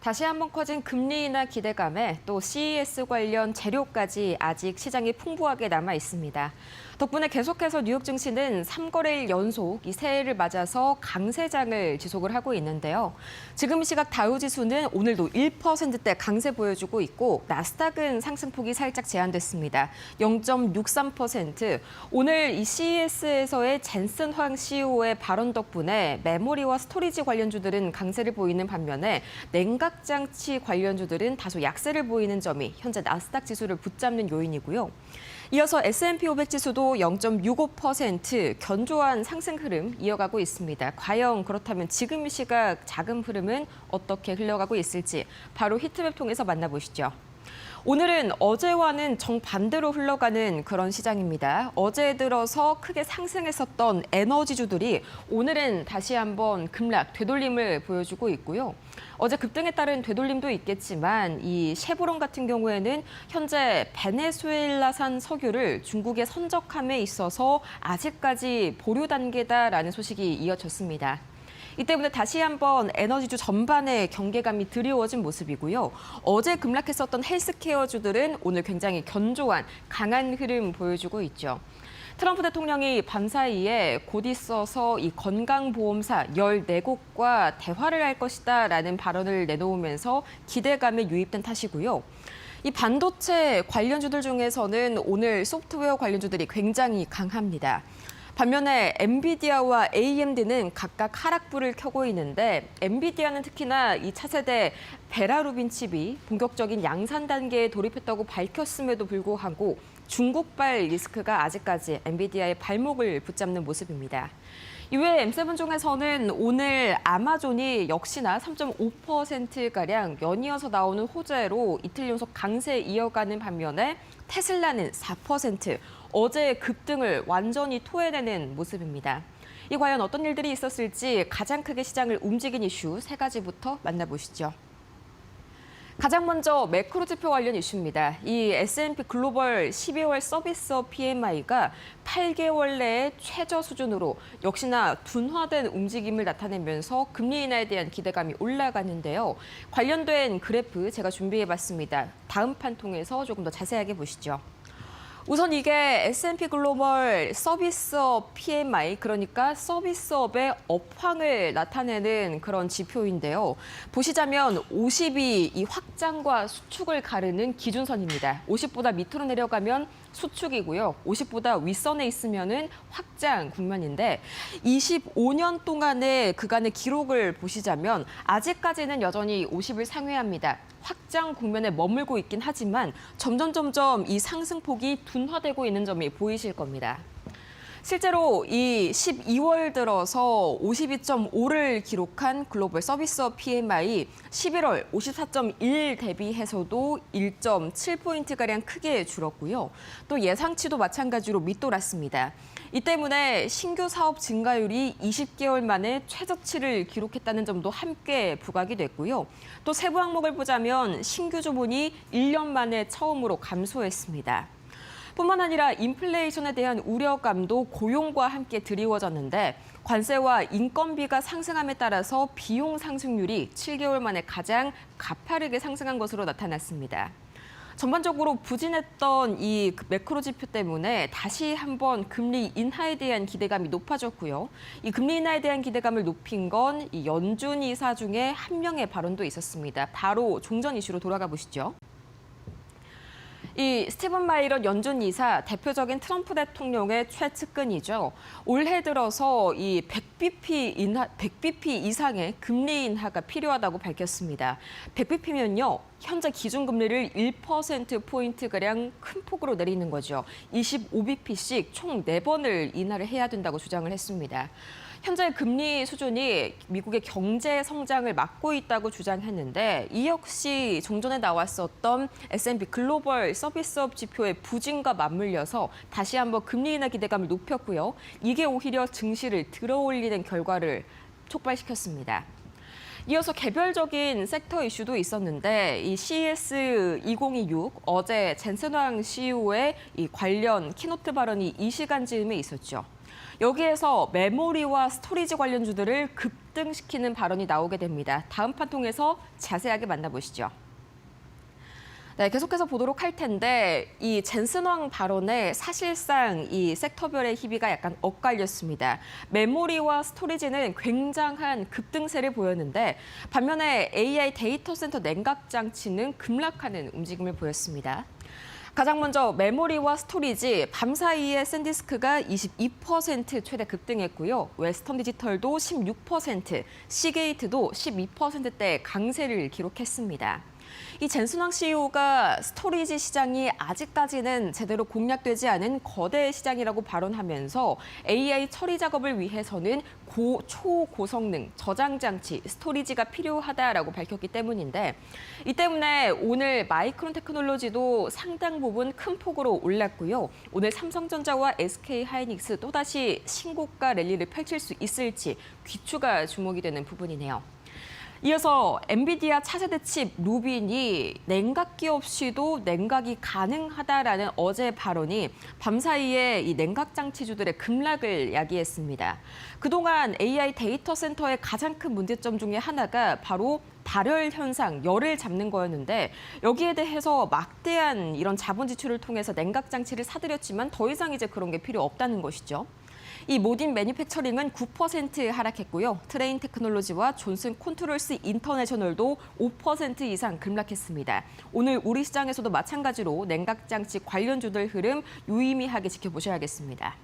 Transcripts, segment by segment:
다시 한번 커진 금리 인하 기대감에 또 CES 관련 재료까지 아직 시장이 풍부하게 남아 있습니다. 덕분에 계속해서 뉴욕 증시는 3거래일 연속 이 새해를 맞아서 강세장을 지속을 하고 있는데요. 지금 시각 다우지수는 오늘도 1%대 강세 보여주고 있고 나스닥은 상승폭이 살짝 제한됐습니다. 0.63%. 오늘 이 CES에서의 젠슨 황 CEO의 발언 덕분에 메모리와 스토리지 관련주들은 강세를 보이는 반면에 냉각장치 관련주들은 다소 약세를 보이는 점이 현재 나스닥 지수를 붙잡는 요인이고요. 이어서 S&P 500 지수도 0.65% 견조한 상승 흐름 이어가고 있습니다. 과연 그렇다면 지금 시각 자금 흐름은 어떻게 흘러가고 있을지 바로 히트맵 통해서 만나보시죠. 오늘은 어제와는 정반대로 흘러가는 그런 시장입니다. 어제 들어서 크게 상승했었던 에너지주들이 오늘은 다시 한번 급락, 되돌림을 보여주고 있고요. 어제 급등에 따른 되돌림도 있겠지만 이 쉐보론 같은 경우에는 현재 베네수엘라산 석유를 중국에 선적함에 있어서 아직까지 보류 단계다라는 소식이 이어졌습니다. 이 때문에 다시 한번 에너지주 전반의 경계감이 드리워진 모습이고요. 어제 급락했었던 헬스케어주들은 오늘 굉장히 견조한 강한 흐름 보여주고 있죠. 트럼프 대통령이 밤사이에 곧 있어서 이 건강보험사 14곳과 대화를 할 것이다라는 발언을 내놓으면서 기대감에 유입된 탓이고요. 이 반도체 관련주들 중에서는 오늘 소프트웨어 관련주들이 굉장히 강합니다. 반면에 엔비디아와 AMD는 각각 하락불을 켜고 있는데 엔비디아는 특히나 이 차세대 베라루빈 칩이 본격적인 양산 단계에 돌입했다고 밝혔음에도 불구하고 중국발 리스크가 아직까지 엔비디아의 발목을 붙잡는 모습입니다. 이외에 M7 중에서는 오늘 아마존이 역시나 3.5%가량 연이어서 나오는 호재로 이틀 연속 강세 이어가는 반면에 테슬라는 4%, 어제의 급등을 완전히 토해내는 모습입니다. 이 과연 어떤 일들이 있었을지 가장 크게 시장을 움직인 이슈 3가지부터 만나보시죠. 가장 먼저 매크로 지표 관련 이슈입니다. 이 S&P 글로벌 12월 서비스업 PMI가 8개월 내에 최저 수준으로 역시나 둔화된 움직임을 나타내면서 금리 인하에 대한 기대감이 올라가는데요. 관련된 그래프 제가 준비해봤습니다. 다음 판 통해서 조금 더 자세하게 보시죠. 우선 이게 S&P 글로벌 서비스업 PMI, 그러니까 서비스업의 업황을 나타내는 그런 지표인데요. 보시자면 50이 이 확장과 수축을 가르는 기준선입니다. 50보다 밑으로 내려가면 수축이고요. 50보다 윗선에 있으면은 확장 국면인데 25년 동안의 그간의 기록을 보시자면 아직까지는 여전히 50을 상회합니다. 확장 국면에 머물고 있긴 하지만 점점 이 상승폭이 둔화되고 있는 점이 보이실 겁니다. 실제로 이 12월 들어서 52.5를 기록한 글로벌 서비스업 PMI 11월 54.1 대비해서도 1.7포인트가량 크게 줄었고요. 또 예상치도 마찬가지로 밑돌았습니다. 이 때문에 신규 사업 증가율이 20개월 만에 최저치를 기록했다는 점도 함께 부각이 됐고요. 또 세부 항목을 보자면 신규 주문이 1년 만에 처음으로 감소했습니다. 뿐만 아니라 인플레이션에 대한 우려감도 고용과 함께 드리워졌는데 관세와 인건비가 상승함에 따라서 비용 상승률이 7개월 만에 가장 가파르게 상승한 것으로 나타났습니다. 전반적으로 부진했던 이 매크로 지표 때문에 다시 한번 금리 인하에 대한 기대감이 높아졌고요. 이 금리 인하에 대한 기대감을 높인 건 이 연준 이사 중에 한 명의 발언도 있었습니다. 바로 종전 이슈로 돌아가 보시죠. 이 스티븐 마이런 연준 이사, 대표적인 트럼프 대통령의 최측근이죠. 올해 들어서 이 100bp 이상의 금리 인하가 필요하다고 밝혔습니다. 100bp면요. 현재 기준금리를 1%포인트가량 큰 폭으로 내리는 거죠. 25bp씩 총 4번을 인하를 해야 된다고 주장을 했습니다. 현재 금리 수준이 미국의 경제 성장을 막고 있다고 주장했는데 이 역시 종전에 나왔었던 S&P 글로벌 서비스업 지표의 부진과 맞물려서 다시 한번 금리 인하 기대감을 높였고요. 이게 오히려 증시를 들어올리는 결과를 촉발시켰습니다. 이어서 개별적인 섹터 이슈도 있었는데 이 CES 2026 어제 젠슨 황 CEO의 이 관련 키노트 발언이 이 시간쯤에 있었죠. 여기에서 메모리와 스토리지 관련주들을 급등시키는 발언이 나오게 됩니다. 다음 판 통해서 자세하게 만나보시죠. 네, 계속해서 보도록 할 텐데 이 젠슨 황 발언에 사실상 이 섹터별의 희비가 약간 엇갈렸습니다. 메모리와 스토리지는 굉장한 급등세를 보였는데 반면에 AI 데이터 센터 냉각 장치는 급락하는 움직임을 보였습니다. 가장 먼저 메모리와 스토리지, 밤 사이에 샌디스크가 22% 최대 급등했고요. 웨스턴 디지털도 16%, 시게이트도 12%대 강세를 기록했습니다. 이 젠슨 황 CEO가 스토리지 시장이 아직까지는 제대로 공략되지 않은 거대 시장이라고 발언하면서 AI 처리 작업을 위해서는 초고성능 저장 장치, 스토리지가 필요하다라고 밝혔기 때문인데 이 때문에 오늘 마이크론 테크놀로지도 상당 부분 큰 폭으로 올랐고요. 오늘 삼성전자와 SK하이닉스 또다시 신고가 랠리를 펼칠 수 있을지 귀추가 주목이 되는 부분이네요. 이어서 엔비디아 차세대 칩 루빈이 냉각기 없이도 냉각이 가능하다라는 어제 발언이 밤사이에 이 냉각 장치주들의 급락을 야기했습니다. 그동안 AI 데이터 센터의 가장 큰 문제점 중에 하나가 바로 발열 현상, 열을 잡는 거였는데 여기에 대해서 막대한 이런 자본 지출을 통해서 냉각 장치를 사들였지만 더 이상 이제 그런 게 필요 없다는 것이죠. 이 모딘 매니팩처링은 9% 하락했고요. 트레인 테크놀로지와 존슨 컨트롤스 인터내셔널도 5% 이상 급락했습니다. 오늘 우리 시장에서도 마찬가지로 냉각장치 관련주들 흐름 유의미하게 지켜보셔야겠습니다.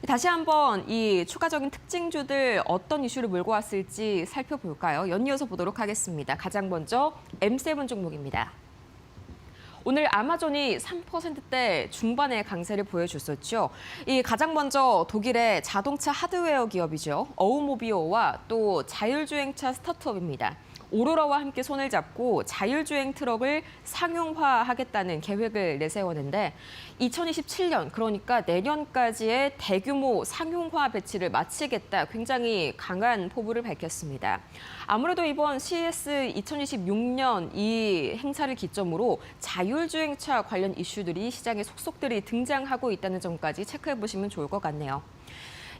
다시 한번 이 추가적인 특징주들 어떤 이슈를 몰고 왔을지 살펴볼까요? 연이어서 보도록 하겠습니다. 가장 먼저 M7 종목입니다. 오늘 아마존이 3%대 중반의 강세를 보여줬었죠. 이 가장 먼저 독일의 자동차 하드웨어 기업이죠. 어우모비오와 또 자율주행차 스타트업입니다. 오로라와 함께 손을 잡고 자율주행 트럭을 상용화하겠다는 계획을 내세웠는데 2027년, 그러니까 내년까지의 대규모 상용화 배치를 마치겠다 굉장히 강한 포부를 밝혔습니다. 아무래도 이번 CES 2026년 이 행사를 기점으로 자율주행차 관련 이슈들이 시장에 속속들이 등장하고 있다는 점까지 체크해보시면 좋을 것 같네요.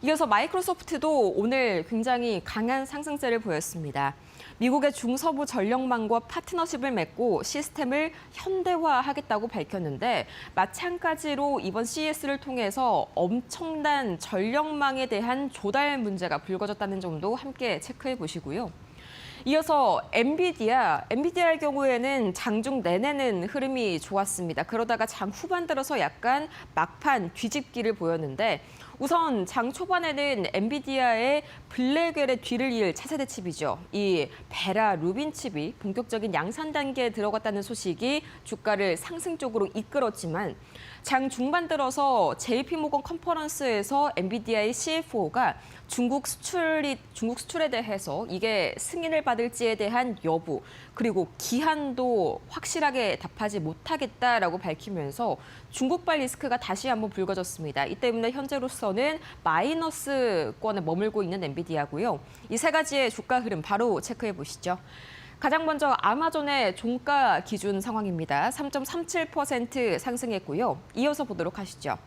이어서 마이크로소프트도 오늘 굉장히 강한 상승세를 보였습니다. 미국의 중서부 전력망과 파트너십을 맺고 시스템을 현대화하겠다고 밝혔는데 마찬가지로 이번 CES를 통해서 엄청난 전력망에 대한 조달 문제가 불거졌다는 점도 함께 체크해 보시고요. 이어서 엔비디아의 경우에는 장중 내내는 흐름이 좋았습니다. 그러다가 장 후반 들어서 약간 막판 뒤집기를 보였는데 우선 장 초반에는 엔비디아의 블랙웰의 뒤를 이을 차세대 칩이죠. 이 베라 루빈 칩이 본격적인 양산 단계에 들어갔다는 소식이 주가를 상승 쪽으로 이끌었지만 장 중반 들어서 JP모건 컨퍼런스에서 엔비디아의 CFO가 중국 수출에 대해서 이게 승인을 받을지에 대한 여부 그리고 기한도 확실하게 답하지 못하겠다라고 밝히면서 중국발 리스크가 다시 한번 불거졌습니다. 이 때문에 현재로서는 마이너스권에 머물고 있는 엔비디아고요. 이 세 가지의 주가 흐름 바로 체크해 보시죠. 가장 먼저 아마존의 종가 기준 상황입니다. 3.37% 상승했고요. 이어서 보도록 하시죠.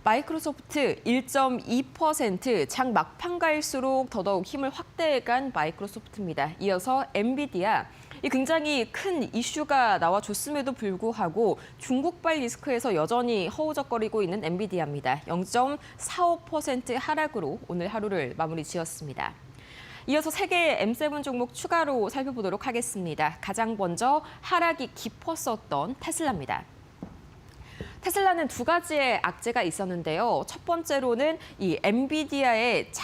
마이크로소프트 1.2%, 장 막판 갈수록 더더욱 힘을 확대해간 마이크로소프트입니다. 이어서 엔비디아, 이 굉장히 큰 이슈가 나와줬음에도 불구하고 중국발 리스크에서 여전히 허우적거리고 있는 엔비디아입니다. 0.45% 하락으로 오늘 하루를 마무리 지었습니다. 이어서 세 개의 M7 종목 추가로 살펴보도록 하겠습니다. 가장 먼저 하락이 깊었었던 테슬라입니다. 테슬라는 두 가지의 악재가 있었는데요. 첫 번째로는 이 엔비디아가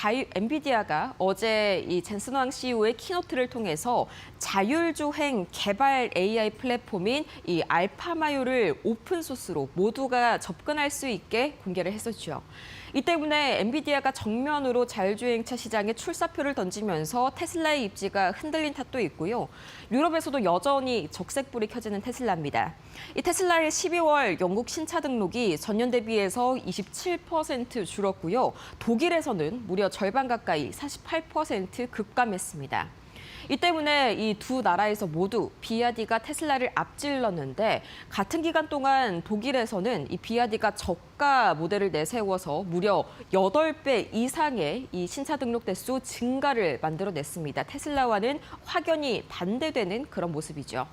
어제 이 젠슨 황 CEO의 키노트를 통해서 자율주행 개발 AI 플랫폼인 이 알파마요를 오픈소스로 모두가 접근할 수 있게 공개를 했었죠. 이 때문에 엔비디아가 정면으로 자율주행차 시장에 출사표를 던지면서 테슬라의 입지가 흔들린 탓도 있고요. 유럽에서도 여전히 적색불이 켜지는 테슬라입니다. 이 테슬라의 12월 영국 신차 등록이 전년 대비해서 27% 줄었고요. 독일에서는 무려 절반 가까이 48% 급감했습니다. 이 때문에 이 두 나라에서 모두 BYD가 테슬라를 앞질렀는데 같은 기간 동안 독일에서는 이 BYD가 저가 모델을 내세워서 무려 8배 이상의 이 신차 등록 대수 증가를 만들어냈습니다. 테슬라와는 확연히 반대되는 그런 모습이죠.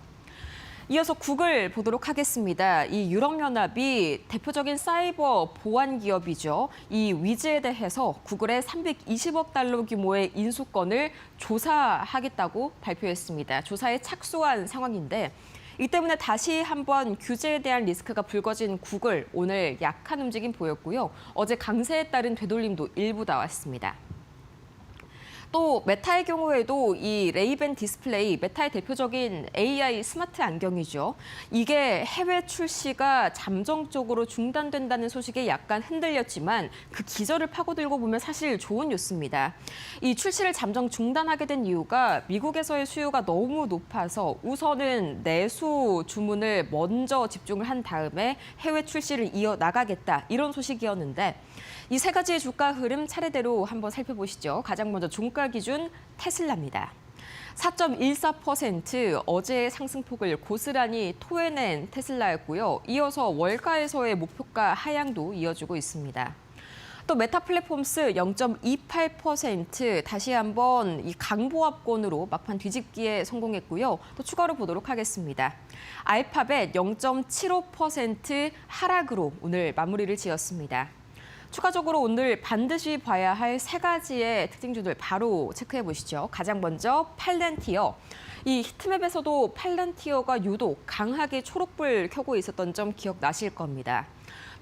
이어서 구글 보도록 하겠습니다. 이 유럽연합이 대표적인 사이버 보안 기업이죠. 이 위즈에 대해서 구글의 320억 달러 규모의 인수권을 조사하겠다고 발표했습니다. 조사에 착수한 상황인데 이 때문에 다시 한번 규제에 대한 리스크가 불거진 구글, 오늘 약한 움직임 보였고요. 어제 강세에 따른 되돌림도 일부 나왔습니다. 또 메타의 경우에도 이 레이벤 디스플레이, 메타의 대표적인 AI 스마트 안경이죠. 이게 해외 출시가 잠정적으로 중단된다는 소식에 약간 흔들렸지만 그 기저를 파고들고 보면 사실 좋은 뉴스입니다. 이 출시를 잠정 중단하게 된 이유가 미국에서의 수요가 너무 높아서 우선은 내수 주문을 먼저 집중을 한 다음에 해외 출시를 이어나가겠다, 이런 소식이었는데 이 세 가지의 주가 흐름 차례대로 한번 살펴보시죠. 가장 먼저 종가 기준 테슬라입니다. 4.14% 어제의 상승폭을 고스란히 토해낸 테슬라였고요. 이어서 월가에서의 목표가 하향도 이어지고 있습니다. 또 메타 플랫폼스 0.28% 다시 한번 이 강보합권으로 막판 뒤집기에 성공했고요. 또 추가로 보도록 하겠습니다. 알파벳 0.75% 하락으로 오늘 마무리를 지었습니다. 추가적으로 오늘 반드시 봐야 할 세 가지의 특징주들 바로 체크해 보시죠. 가장 먼저 팔란티어. 이 히트맵에서도 팔란티어가 유독 강하게 초록불 켜고 있었던 점 기억나실 겁니다.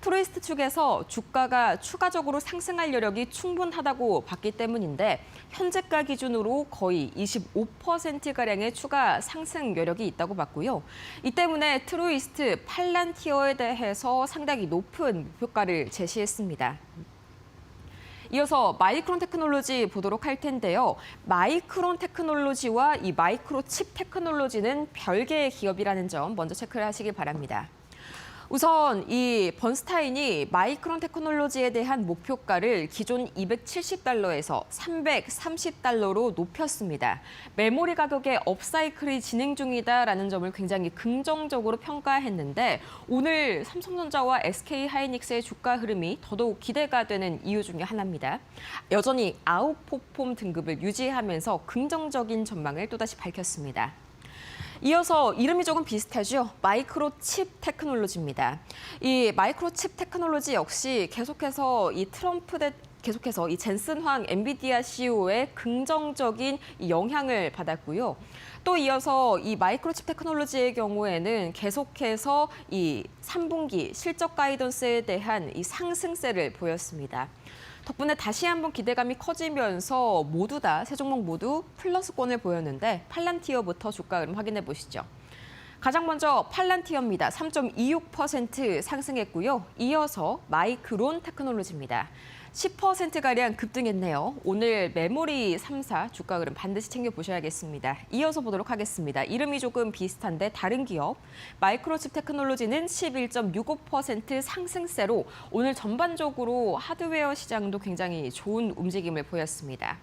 트루이스트 측에서 주가가 추가적으로 상승할 여력이 충분하다고 봤기 때문인데 현재가 기준으로 거의 25%가량의 추가 상승 여력이 있다고 봤고요. 이 때문에 트루이스트, 팔란티어에 대해서 상당히 높은 목표가를 제시했습니다. 이어서 마이크론 테크놀로지 보도록 할 텐데요. 마이크론 테크놀로지와 이 마이크로칩 테크놀로지는 별개의 기업이라는 점 먼저 체크를 하시기 바랍니다. 우선 이 번스타인이 마이크론 테크놀로지에 대한 목표가를 기존 270달러에서 330달러로 높였습니다. 메모리 가격의 업사이클이 진행 중이다라는 점을 굉장히 긍정적으로 평가했는데 오늘 삼성전자와 SK하이닉스의 주가 흐름이 더더욱 기대가 되는 이유 중에 하나입니다. 여전히 아웃퍼폼 등급을 유지하면서 긍정적인 전망을 또다시 밝혔습니다. 이어서 이름이 조금 비슷하죠. 마이크로칩 테크놀로지입니다. 이 마이크로칩 테크놀로지 역시 계속해서 이 젠슨 황 엔비디아 CEO의 긍정적인 영향을 받았고요. 또 이어서 이 마이크로칩 테크놀로지의 경우에는 계속해서 이 3분기 실적 가이던스에 대한 이 상승세를 보였습니다. 덕분에 다시 한번 기대감이 커지면서 모두 다 세 종목 모두 플러스권을 보였는데 팔란티어부터 주가 흐름 확인해 보시죠. 가장 먼저 팔란티어입니다. 3.26% 상승했고요. 이어서 마이크론 테크놀로지입니다. 10%가량 급등했네요. 오늘 메모리 3사 주가 흐름 반드시 챙겨보셔야겠습니다. 이어서 보도록 하겠습니다. 이름이 조금 비슷한데 다른 기업. 마이크로칩 테크놀로지는 11.65% 상승세로 오늘 전반적으로 하드웨어 시장도 굉장히 좋은 움직임을 보였습니다.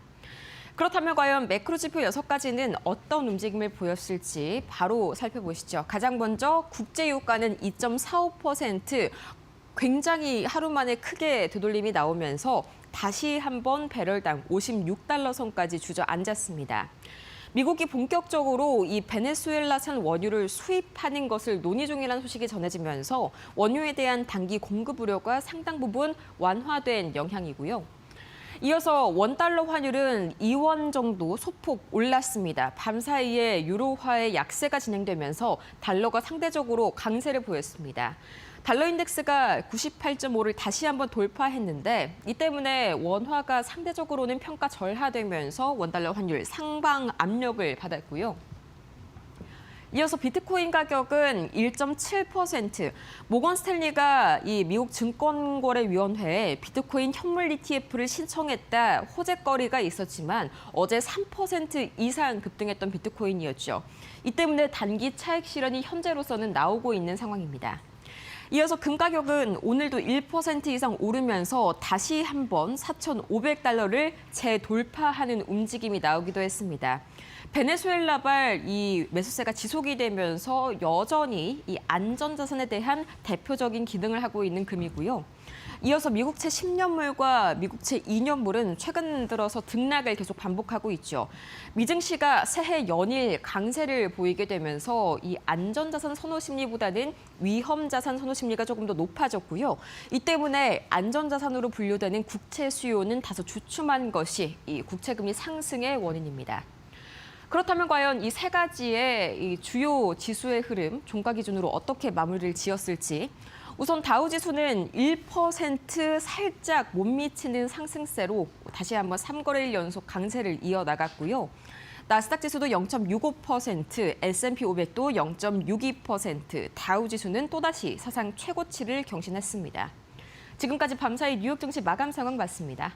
그렇다면 과연 매크로지표 6가지는 어떤 움직임을 보였을지 바로 살펴보시죠. 가장 먼저 국제유가는 2.45%, 굉장히 하루 만에 크게 되돌림이 나오면서 다시 한번 배럴당 56달러 선까지 주저앉았습니다. 미국이 본격적으로 이 베네수엘라산 원유를 수입하는 것을 논의 중이라는 소식이 전해지면서 원유에 대한 단기 공급 우려가 상당 부분 완화된 영향이고요. 이어서 원달러 환율은 2원 정도 소폭 올랐습니다. 밤사이에 유로화의 약세가 진행되면서 달러가 상대적으로 강세를 보였습니다. 달러 인덱스가 98.5를 다시 한번 돌파했는데 이 때문에 원화가 상대적으로는 평가 절하되면서 원달러 환율 상방 압력을 받았고요. 이어서 비트코인 가격은 1.7%, 모건 스탠리가 이 미국 증권거래위원회에 비트코인 현물 ETF를 신청했다 호재거리가 있었지만 어제 3% 이상 급등했던 비트코인이었죠. 이 때문에 단기 차익 실현이 현재로서는 나오고 있는 상황입니다. 이어서 금 가격은 오늘도 1% 이상 오르면서 다시 한번 4,500달러를 재돌파하는 움직임이 나오기도 했습니다. 베네수엘라발 이 매수세가 지속이 되면서 여전히 이 안전자산에 대한 대표적인 기능을 하고 있는 금이고요. 이어서 미국채 10년물과 미국채 2년물은 최근 들어서 등락을 계속 반복하고 있죠. 미증시가 새해 연일 강세를 보이게 되면서 이 안전자산 선호 심리보다는 위험자산 선호 심리가 조금 더 높아졌고요. 이 때문에 안전자산으로 분류되는 국채 수요는 다소 주춤한 것이 이 국채금리 상승의 원인입니다. 그렇다면 과연 이 세 가지의 이 주요 지수의 흐름, 종가 기준으로 어떻게 마무리를 지었을지. 우선 다우지수는 1% 살짝 못 미치는 상승세로 다시 한번 3거래일 연속 강세를 이어나갔고요. 나스닥 지수도 0.65%, S&P 500도 0.62%, 다우지수는 또다시 사상 최고치를 경신했습니다. 지금까지 밤사이 뉴욕 증시 마감 상황 봤습니다.